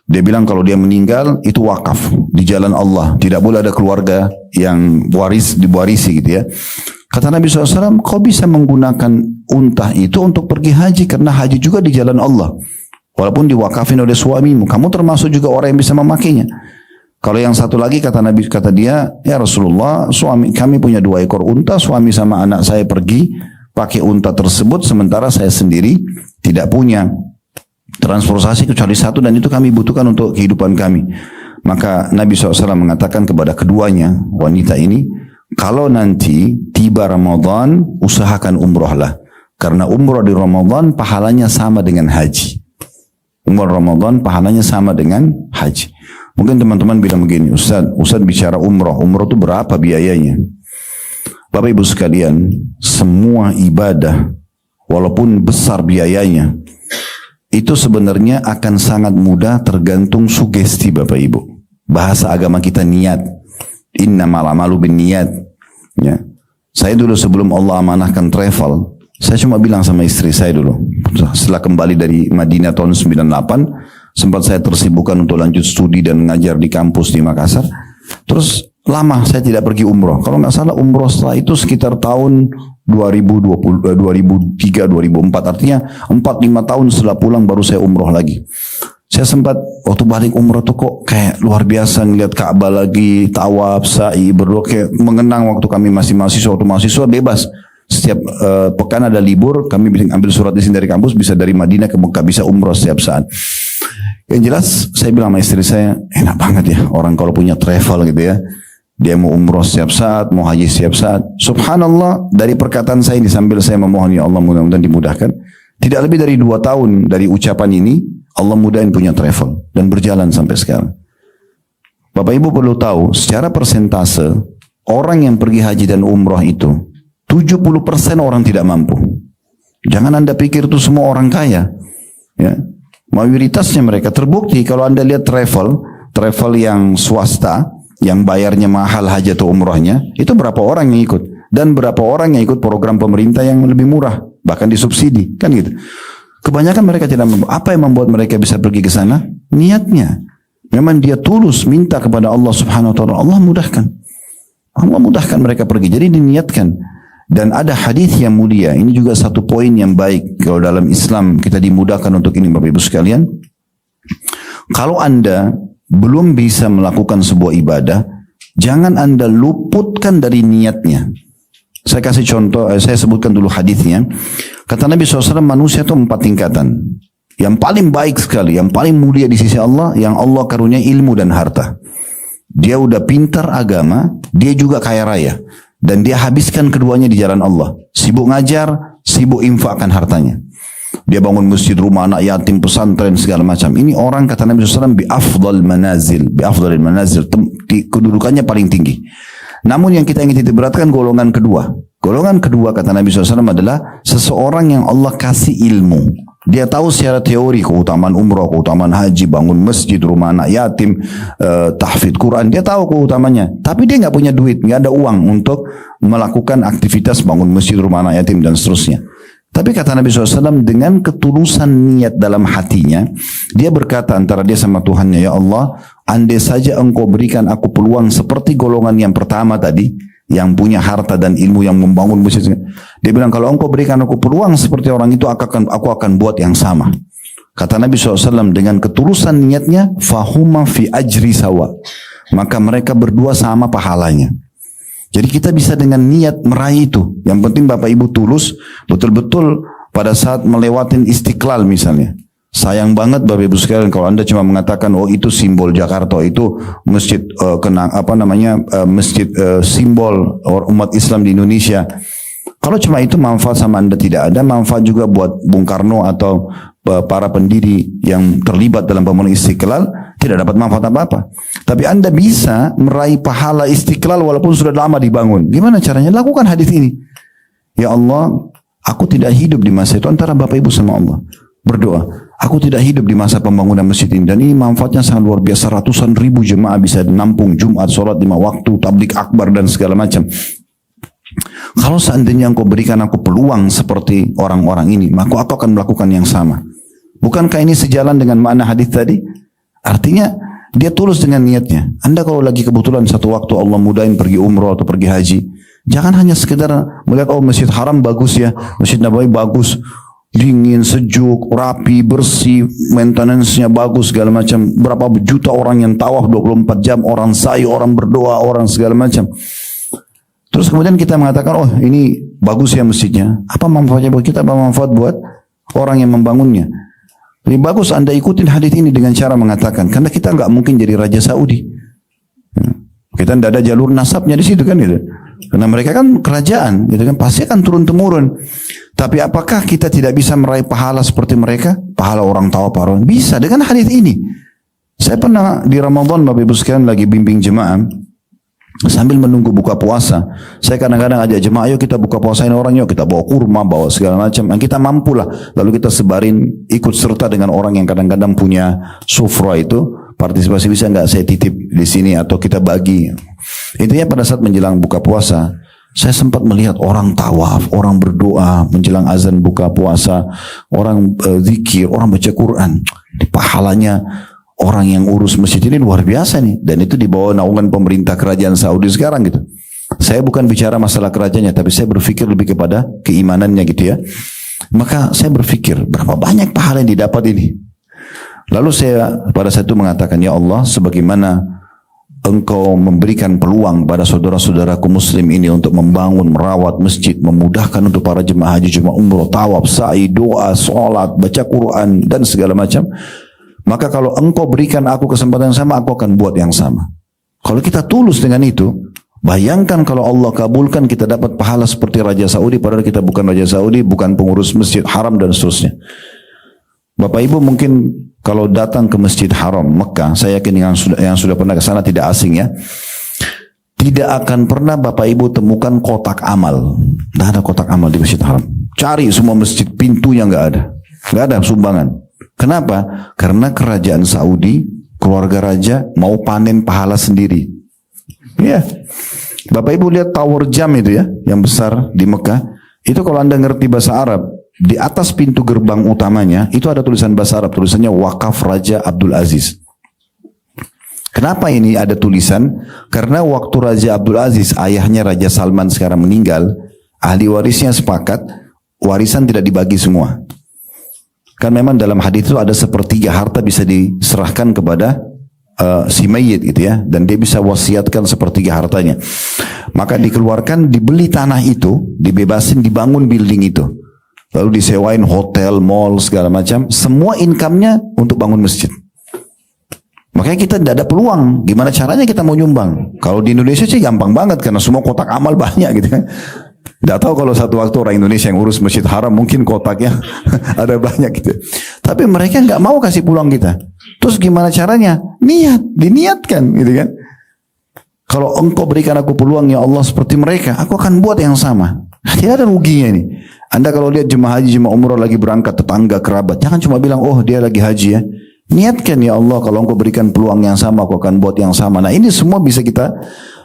Dia bilang kalau dia meninggal itu wakaf di jalan Allah, tidak boleh ada keluarga yang diwarisi gitu ya. Kata Nabi SAW, kau bisa menggunakan unta itu untuk pergi haji karena haji juga di jalan Allah. Walaupun diwakafin oleh suamimu, kamu termasuk juga orang yang bisa memakainya. Kalau yang satu lagi kata Nabi, kata dia, ya Rasulullah, suami kami punya 2 ekor unta, suami sama anak saya pergi pakai unta tersebut, sementara saya sendiri tidak punya transportasi kecuali 1 dan itu kami butuhkan untuk kehidupan kami. Maka Nabi SAW mengatakan kepada keduanya wanita ini, kalau nanti tiba Ramadan, usahakan umrohlah. Karena umroh di Ramadan pahalanya sama dengan haji. Umroh Ramadan pahalanya sama dengan haji. Mungkin teman-teman bilang begini, Ustaz bicara umroh itu berapa biayanya? Bapak Ibu sekalian, semua ibadah walaupun besar biayanya itu sebenarnya akan sangat mudah tergantung sugesti Bapak Ibu. Bahasa agama kita niat. Innamal a'malu binniyat. Ya. Saya dulu sebelum Allah amanahkan travel, saya cuma bilang sama istri saya dulu, setelah kembali dari Madinah tahun 98, sempat saya tersibukkan untuk lanjut studi dan mengajar di kampus di Makassar. Terus lama saya tidak pergi umroh. Kalau nggak salah umroh setelah itu sekitar tahun 2003, 2004. Artinya 4-5 tahun setelah pulang baru saya umroh lagi. Saya sempat waktu balik umroh tuh kok kayak luar biasa ngeliat Ka'bah lagi, tawaf, sa'i, berdoa, kayak mengenang waktu kami masih mahasiswa. Waktu mahasiswa bebas. Setiap pekan ada libur, kami ambil surat izin dari kampus, bisa dari Madinah ke Mekah, bisa umroh setiap saat. Yang jelas saya bilang sama istri saya, enak banget ya orang kalau punya travel gitu ya. Dia mau umroh setiap saat, mau haji setiap saat. Subhanallah, dari perkataan saya ini sambil saya memohon ya Allah mudah-mudahan dimudahkan. Tidak lebih dari 2 tahun dari ucapan ini, Allah mudahin punya travel. Dan berjalan sampai sekarang. Bapak Ibu perlu tahu, secara persentase, orang yang pergi haji dan umroh itu, 70% orang tidak mampu. Jangan Anda pikir itu semua orang kaya. Ya. Mayoritasnya mereka terbukti kalau Anda lihat travel yang swasta, yang bayarnya mahal haji atau umrohnya, itu berapa orang yang ikut. Dan berapa orang yang ikut program pemerintah yang lebih murah, bahkan disubsidi, kan gitu. Kebanyakan mereka tidak mampu. Apa yang membuat mereka bisa pergi ke sana? Niatnya. Memang dia tulus minta kepada Allah Subhanahu wa taala, Allah mudahkan. Allah mudahkan mereka pergi. Jadi diniatkan. Dan ada hadis yang mulia. Ini juga satu poin yang baik. Kalau dalam Islam kita dimudahkan untuk ini Bapak Ibu sekalian. Kalau Anda belum bisa melakukan sebuah ibadah, jangan Anda luputkan dari niatnya. Saya kasih contoh, saya sebutkan dulu hadisnya. Kata Nabi SAW, manusia itu 4 tingkatan. Yang paling baik sekali, yang paling mulia di sisi Allah, yang Allah karunia ilmu dan harta. Dia udah pintar agama, dia juga kaya raya. Dan dia habiskan keduanya di jalan Allah. Sibuk ngajar, sibuk infakkan hartanya. Dia bangun masjid, rumah anak yatim, pesantren, segala macam. Ini orang kata Nabi SAW, bi afdal manazil, kedudukannya paling tinggi. Namun yang kita ingin titik beratkan golongan kedua. Golongan kedua kata Nabi SAW adalah seseorang yang Allah kasih ilmu. Dia tahu secara teori keutamaan umrah, keutamaan haji, bangun masjid, rumah anak yatim, tahfidz Quran. Dia tahu keutamanya. Tapi dia nggak punya duit, nggak ada uang untuk melakukan aktivitas bangun masjid, rumah anak yatim dan seterusnya. Tapi kata Nabi SAW dengan ketulusan niat dalam hatinya, dia berkata antara dia sama Tuhannya, ya Allah, andai saja engkau berikan aku peluang seperti golongan yang pertama tadi, yang punya harta dan ilmu yang membangun masjid. Dia bilang kalau engkau berikan aku peluang seperti orang itu, aku akan buat yang sama. Kata Nabi SAW dengan ketulusan niatnya, fahuma fi ajri sawa. Maka mereka berdua sama pahalanya. Jadi kita bisa dengan niat meraih itu. Yang penting Bapak Ibu tulus, betul-betul pada saat melewatin Istiqlal misalnya. Sayang banget Bapak Ibu sekalian kalau Anda cuma mengatakan oh itu simbol Jakarta, itu masjid masjid simbol umat Islam di Indonesia. Kalau cuma itu manfaat sama Anda tidak ada, manfaat juga buat Bung Karno atau para pendiri yang terlibat dalam pembangunan Istiqlal tidak dapat manfaat apa-apa. Tapi Anda bisa meraih pahala Istiqlal walaupun sudah lama dibangun. Gimana caranya? Lakukan hadis ini. Ya Allah, aku tidak hidup di masa itu, antara Bapak Ibu sama Allah. Berdoa. Aku tidak hidup di masa pembangunan masjid ini. Dan ini manfaatnya sangat luar biasa. Ratusan ribu jemaah bisa menampung Jumat, sholat 5 waktu, tablik akbar dan segala macam. Kalau seandainya engkau berikan aku peluang seperti orang-orang ini, maka aku akan melakukan yang sama. Bukankah ini sejalan dengan makna hadis tadi? Artinya dia tulus dengan niatnya. Anda kalau lagi kebetulan satu waktu Allah mudahin pergi umroh atau pergi haji, jangan hanya sekedar melihat oh Masjid Haram bagus ya, Masjid Nabawi bagus, dingin, sejuk, rapi, bersih, maintenance-nya bagus, segala macam. Berapa juta orang yang tawaf 24 jam, orang sa'i, orang berdoa, orang segala macam. Terus kemudian kita mengatakan, oh ini bagus ya masjidnya. Apa manfaatnya buat kita? Apa manfaat buat orang yang membangunnya? Lebih bagus Anda ikutin hadis ini dengan cara mengatakan, karena kita nggak mungkin jadi Raja Saudi. Kita tidak ada jalur nasabnya di situ kan gitu. Karena mereka kan kerajaan, gitu kan, pasti akan turun temurun. Tapi apakah kita tidak bisa meraih pahala seperti mereka? Pahala orang tawaf, bisa dengan hadis ini. Saya pernah di Ramadan Bapak Ibu sekalian lagi bimbing jemaah sambil menunggu buka puasa. Saya kadang-kadang ajak jemaah, ayo kita buka puasain orang, yuk kita bawa kurma, bawa segala macam. Yang kita mampu lah. Lalu kita sebarin, ikut serta dengan orang yang kadang-kadang punya sufra itu. Partisipasi bisa nggak saya titip di sini atau kita bagi. Intinya pada saat menjelang buka puasa, saya sempat melihat orang tawaf, orang berdoa menjelang azan buka puasa, orang zikir, orang baca Quran. Di pahalanya orang yang urus masjid ini luar biasa nih. Dan itu di bawah naungan pemerintah kerajaan Saudi sekarang gitu. Saya bukan bicara masalah kerajaannya, tapi saya berpikir lebih kepada keimanannya gitu ya. Maka saya berpikir berapa banyak pahala yang didapat ini. Lalu saya pada saat itu mengatakan, ya Allah, sebagaimana Engkau memberikan peluang pada saudara-saudaraku muslim ini untuk membangun, merawat masjid, memudahkan untuk para jemaah haji, jemaah umroh, tawaf, sa'i, doa, sholat, baca Quran, dan segala macam. Maka kalau Engkau berikan aku kesempatan yang sama, aku akan buat yang sama. Kalau kita tulus dengan itu, bayangkan kalau Allah kabulkan kita dapat pahala seperti Raja Saudi, padahal kita bukan Raja Saudi, bukan pengurus Masjid Haram dan seterusnya. Bapak Ibu mungkin kalau datang ke Masjid Haram Mekah, saya yakin yang sudah pernah ke sana tidak asing ya. Tidak akan pernah Bapak Ibu temukan kotak amal. Tidak ada kotak amal di Masjid Haram. Cari semua masjid, pintunya nggak ada. Nggak ada sumbangan. Kenapa? Karena kerajaan Saudi, keluarga raja mau panen pahala sendiri. Ya, Bapak Ibu lihat tower jam itu ya, yang besar di Mekah. Itu kalau Anda ngerti bahasa Arab, di atas pintu gerbang utamanya itu ada tulisan bahasa Arab, tulisannya Wakaf Raja Abdul Aziz. Kenapa ini ada tulisan? Karena waktu Raja Abdul Aziz, ayahnya Raja Salman sekarang meninggal, ahli warisnya sepakat warisan tidak dibagi semua. Kan memang dalam hadis itu ada sepertiga harta bisa diserahkan kepada si mayit gitu ya, dan dia bisa wasiatkan sepertiga hartanya. Maka dikeluarkan, dibeli tanah itu, dibebasin, dibangun building itu. Lalu disewain hotel, mall, segala macam. Semua income-nya untuk bangun masjid. Makanya kita tidak ada peluang. Gimana caranya kita mau nyumbang? Kalau di Indonesia sih gampang banget karena semua kotak amal banyak gitu kan. Tidak tahu kalau satu waktu orang Indonesia yang urus Masjid Haram mungkin kotaknya ada banyak gitu. Tapi mereka nggak mau kasih peluang kita. Terus gimana caranya? Diniatkan gitu kan. Kalau engkau berikan aku peluang ya Allah seperti mereka, aku akan buat yang sama. Tidak ada ruginya nih. Anda kalau lihat jemaah haji, jemaah umrah lagi berangkat, tetangga, kerabat, jangan cuma bilang, oh dia lagi haji ya. Niatkan ya Allah, kalau engkau berikan peluang yang sama, aku akan buat yang sama. Nah ini semua bisa kita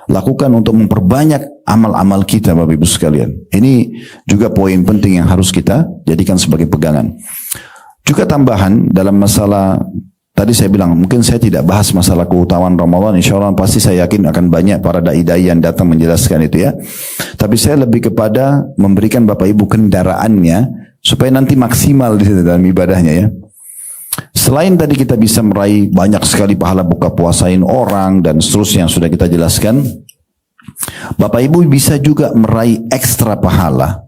lakukan untuk memperbanyak amal-amal kita Bapak Ibu sekalian. Ini juga poin penting yang harus kita jadikan sebagai pegangan. Juga tambahan dalam masalah, tadi saya bilang, mungkin saya tidak bahas masalah keutamaan Ramadan, insya Allah pasti saya yakin akan banyak para dai-dai yang datang menjelaskan itu ya. Tapi saya lebih kepada memberikan Bapak Ibu kendaraannya, supaya nanti maksimal di dalam ibadahnya ya. Selain tadi kita bisa meraih banyak sekali pahala buka puasain orang dan seterusnya yang sudah kita jelaskan, Bapak Ibu bisa juga meraih ekstra pahala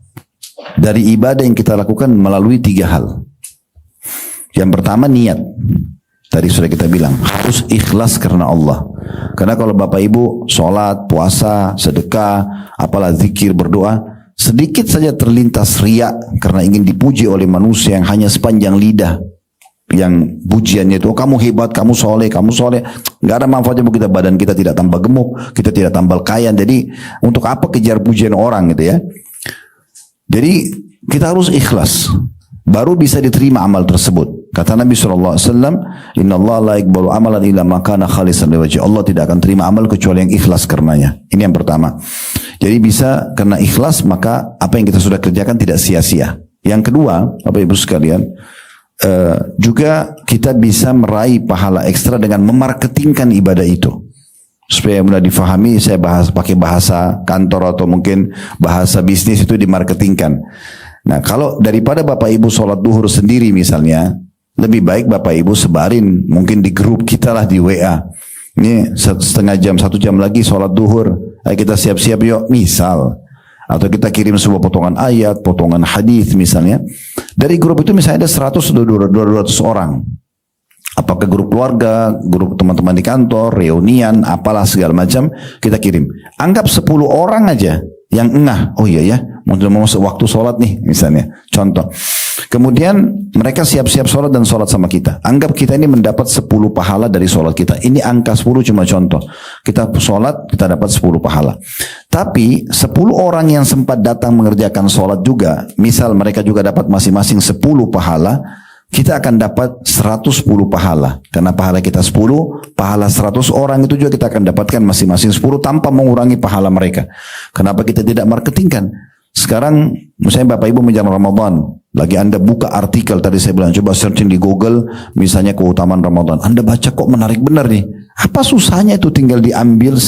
dari ibadah yang kita lakukan melalui 3 hal. Yang pertama niat. Tadi sudah kita bilang harus ikhlas karena Allah. Karena kalau Bapak Ibu sholat, puasa, sedekah, apalah zikir, berdoa, sedikit saja terlintas riya karena ingin dipuji oleh manusia yang hanya sepanjang lidah, yang pujiannya itu, oh, kamu hebat, kamu soleh, nggak ada manfaatnya buat kita, badan kita tidak tambah gemuk, kita tidak tambah kaya. Jadi untuk apa kejar pujian orang gitu ya? Jadi kita harus ikhlas, baru bisa diterima amal tersebut. Kata Nabi SAW, Inna Allah la yaqbalu amalan illa ma kana khalisan liwajhi. Allah tidak akan terima amal kecuali yang ikhlas karenanya. Ini yang pertama. Jadi bisa karena ikhlas, maka apa yang kita sudah kerjakan tidak sia-sia. Yang kedua, Bapak Ibu sekalian, juga kita bisa meraih pahala ekstra dengan memarketingkan ibadah itu. Supaya mudah difahami, saya pakai bahasa kantor atau mungkin bahasa bisnis itu dimarketingkan. Nah, kalau daripada Bapak Ibu sholat duhur sendiri misalnya, lebih baik Bapak Ibu sebarin mungkin di grup kita lah di WA. Ini setengah jam, 1 jam lagi sholat duhur, ayo kita siap-siap yuk misal. Atau kita kirim sebuah potongan ayat, potongan hadis misalnya. Dari grup itu misalnya ada 100 atau 200 orang. Apakah grup keluarga, grup teman-teman di kantor, reunian, apalah segala macam, kita kirim. Anggap 10 orang aja yang engah. Oh iya ya, mau waktu sholat nih misalnya. Contoh. Kemudian mereka siap-siap sholat dan sholat sama kita. Anggap kita ini mendapat 10 pahala dari sholat kita. Ini angka 10 cuma contoh. Kita sholat, kita dapat 10 pahala. Tapi 10 orang yang sempat datang mengerjakan sholat juga, misal mereka juga dapat masing-masing 10 pahala, kita akan dapat 110 pahala. Karena pahala kita 10, pahala 100 orang itu juga kita akan dapatkan masing-masing 10 tanpa mengurangi pahala mereka. Kenapa kita tidak marketingkan? Sekarang misalnya Bapak Ibu menjelang Ramadan, lagi Anda buka artikel, tadi saya bilang coba searching di Google misalnya keutamaan Ramadan, Anda baca kok menarik benar nih. Apa susahnya itu, tinggal diambil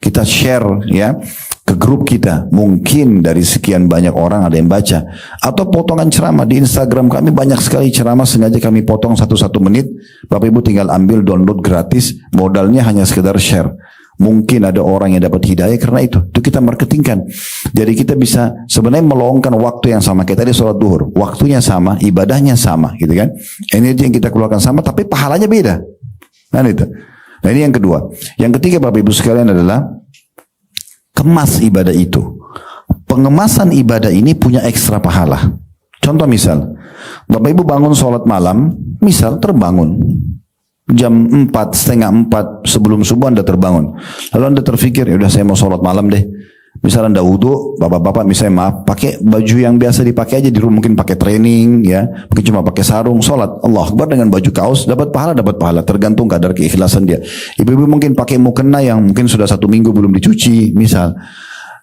kita share ya ke grup kita, mungkin dari sekian banyak orang ada yang baca. Atau potongan ceramah di Instagram kami, banyak sekali ceramah sengaja kami potong 1 menit. Bapak Ibu tinggal ambil, download gratis, modalnya hanya sekedar share. Mungkin ada orang yang dapat hidayah karena itu kita marketingkan. Jadi kita bisa sebenarnya meluangkan waktu yang sama. Kayak tadi sholat duhur, waktunya sama, ibadahnya sama gitu kan. Energi yang kita keluarkan sama, tapi pahalanya beda. Nah itu. Nah ini yang kedua. Yang ketiga Bapak Ibu sekalian adalah kemas ibadah itu. Pengemasan ibadah ini punya ekstra pahala. Contoh misal, Bapak Ibu bangun sholat malam, misal terbangun jam 4, setengah 4 sebelum subuh Anda terbangun. Lalu Anda terfikir, ya udah saya mau sholat malam deh. Misal Anda wudhu, bapak-bapak misalnya maaf, pakai baju yang biasa dipakai aja di rumah, mungkin pakai training ya, mungkin cuma pakai sarung, sholat. Allah Akbar dengan baju kaos, dapat pahala, tergantung kadar keikhlasan dia. Ibu-ibu mungkin pakai mukena yang mungkin sudah 1 minggu belum dicuci, misal.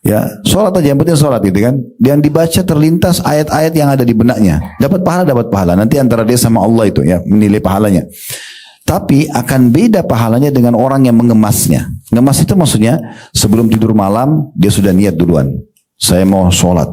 Ya, sholat aja, yang penting sholat gitu kan. Yang dibaca terlintas ayat-ayat yang ada di benaknya. Dapat pahala. Nanti antara dia sama Allah itu ya, menilai pahalanya. Tapi akan beda pahalanya dengan orang yang mengemasnya. Ngemas itu maksudnya sebelum tidur malam dia sudah niat duluan. Saya mau sholat.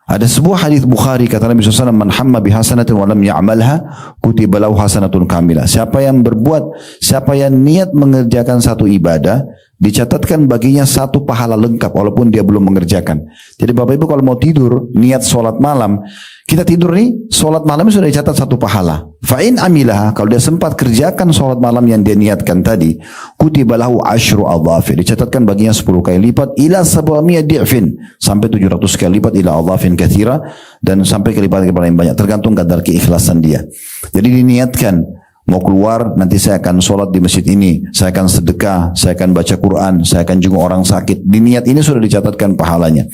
Ada sebuah hadis Bukhari kata Nabi SAW, man hamma bihasanatin wa lam ya'malha kutiba lahu hasanatun kamilah. Siapa yang niat mengerjakan satu ibadah dicatatkan baginya satu pahala lengkap walaupun dia belum mengerjakan. Jadi Bapak Ibu kalau mau tidur, niat sholat malam, kita tidur nih, sholat malam sudah dicatat satu pahala. Fa'in amilah, kalau dia sempat kerjakan sholat malam yang dia niatkan tadi, kutibalahu asyru adhafir, dicatatkan baginya 10 kali lipat, ila 700 di'fin, sampai 700 kali lipat, ila adhafin kathira, dan sampai kelipat-kelipat yang banyak, tergantung kadar keikhlasan dia. Jadi diniatkan, mau keluar nanti saya akan sholat di masjid ini, saya akan sedekah, saya akan baca Quran, saya akan jenguk orang sakit. Di niat ini sudah dicatatkan pahalanya.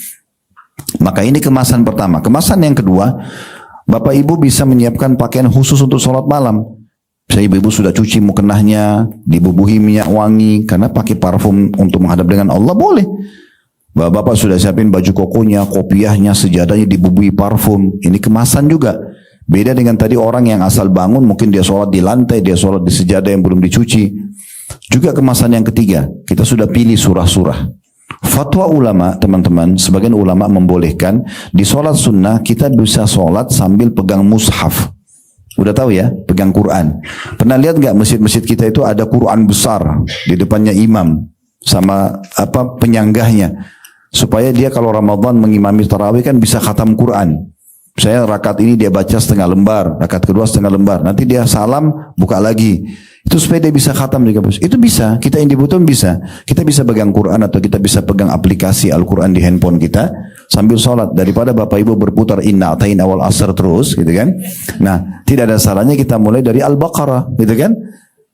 Maka ini kemasan pertama. Kemasan yang kedua, Bapak Ibu bisa menyiapkan pakaian khusus untuk sholat malam. Saya ibu-ibu sudah cuci mukenahnya, dibubuhi minyak wangi, karena pakai parfum untuk menghadap dengan Allah boleh. Bapak-bapak sudah siapin baju kokonya, kopiahnya, sejadahnya dibubuhi parfum. Ini kemasan juga. Beda dengan tadi orang yang asal bangun, mungkin dia sholat di lantai, dia sholat di sejadah yang belum dicuci. Juga kemasan yang ketiga, kita sudah pilih surah-surah. Fatwa ulama, teman-teman, sebagian ulama membolehkan di sholat sunnah kita bisa sholat sambil pegang mushaf. Udah tahu ya, pegang Quran. Pernah lihat nggak masjid-masjid kita itu ada Quran besar di depannya imam sama penyanggahnya, supaya dia kalau Ramadan mengimami tarawih kan bisa khatam Quran. Saya rakaat ini dia baca setengah lembar, rakaat kedua setengah lembar. Nanti dia salam, buka lagi. Itu supaya dia bisa khatam di kampus. Itu bisa, kita yang dibutuhkan bisa. Kita bisa pegang Quran atau kita bisa pegang aplikasi Al-Quran di handphone kita sambil sholat. Daripada Bapak Ibu berputar inna atain awal asr terus, gitu kan. Nah, tidak ada salahnya kita mulai dari Al-Baqarah, gitu kan.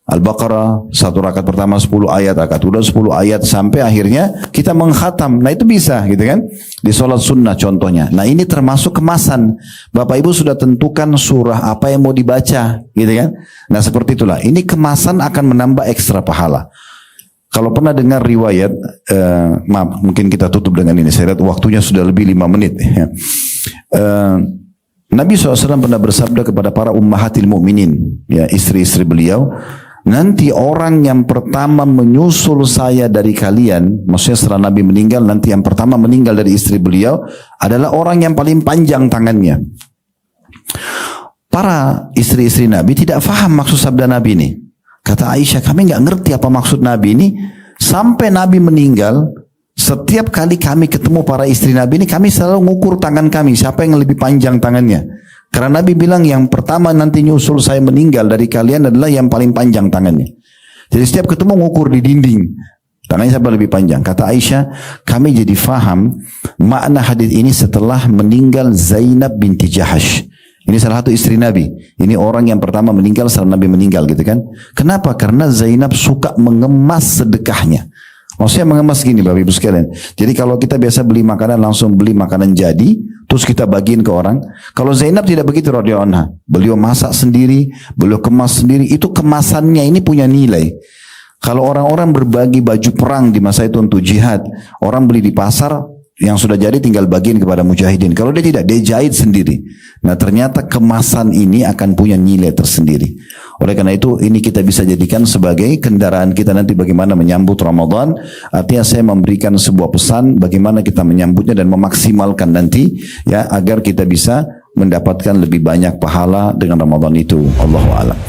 Al-Baqarah, satu rakaat pertama 10 ayat, rakaat kedua 10 ayat, sampai akhirnya kita mengkhatam. Nah itu bisa gitu kan, di sholat sunnah contohnya. Nah ini termasuk kemasan. Bapak Ibu sudah tentukan surah apa yang mau dibaca gitu kan. Nah seperti itulah, ini kemasan akan menambah ekstra pahala. Kalau pernah dengar riwayat, maaf mungkin kita tutup dengan ini, saya lihat waktunya sudah lebih 5 menit. Nabi SAW pernah bersabda kepada para ummahatil mu'minin, ya istri-istri beliau, nanti orang yang pertama menyusul saya dari kalian, maksudnya setelah Nabi meninggal, nanti yang pertama meninggal dari istri beliau adalah orang yang paling panjang tangannya. Para istri-istri Nabi tidak faham maksud sabda Nabi ini. Kata Aisyah, kami nggak ngerti apa maksud Nabi ini. Sampai Nabi meninggal, setiap kali kami ketemu para istri Nabi ini, kami selalu ngukur tangan kami, siapa yang lebih panjang tangannya. Karena Nabi bilang yang pertama nanti nyusul saya meninggal dari kalian adalah yang paling panjang tangannya. Jadi setiap ketemu ngukur di dinding, tangannya siapa lebih panjang. Kata Aisyah, kami jadi faham makna hadis ini setelah meninggal Zainab binti Jahash. Ini salah satu istri Nabi. Ini orang yang pertama meninggal setelah Nabi meninggal gitu kan. Kenapa? Karena Zainab suka mengemas sedekahnya. Maksudnya mengemas gini Bapak Ibu sekalian. Jadi kalau kita biasa beli makanan, langsung beli makanan jadi, terus kita bagiin ke orang. Kalau Zainab tidak begitu radhiyallahu anha. Beliau masak sendiri, beliau kemas sendiri. Itu kemasannya ini punya nilai. Kalau orang-orang berbagi baju perang di masa itu untuk jihad, orang beli di pasar, yang sudah jadi tinggal bagiin kepada mujahidin. Kalau dia tidak, dia jahit sendiri. Nah ternyata kemasan ini akan punya nilai tersendiri. Oleh karena itu ini kita bisa jadikan sebagai kendaraan kita nanti bagaimana menyambut Ramadan. Artinya saya memberikan sebuah pesan bagaimana kita menyambutnya dan memaksimalkan nanti ya agar kita bisa mendapatkan lebih banyak pahala dengan Ramadan itu. Allahu a'lam.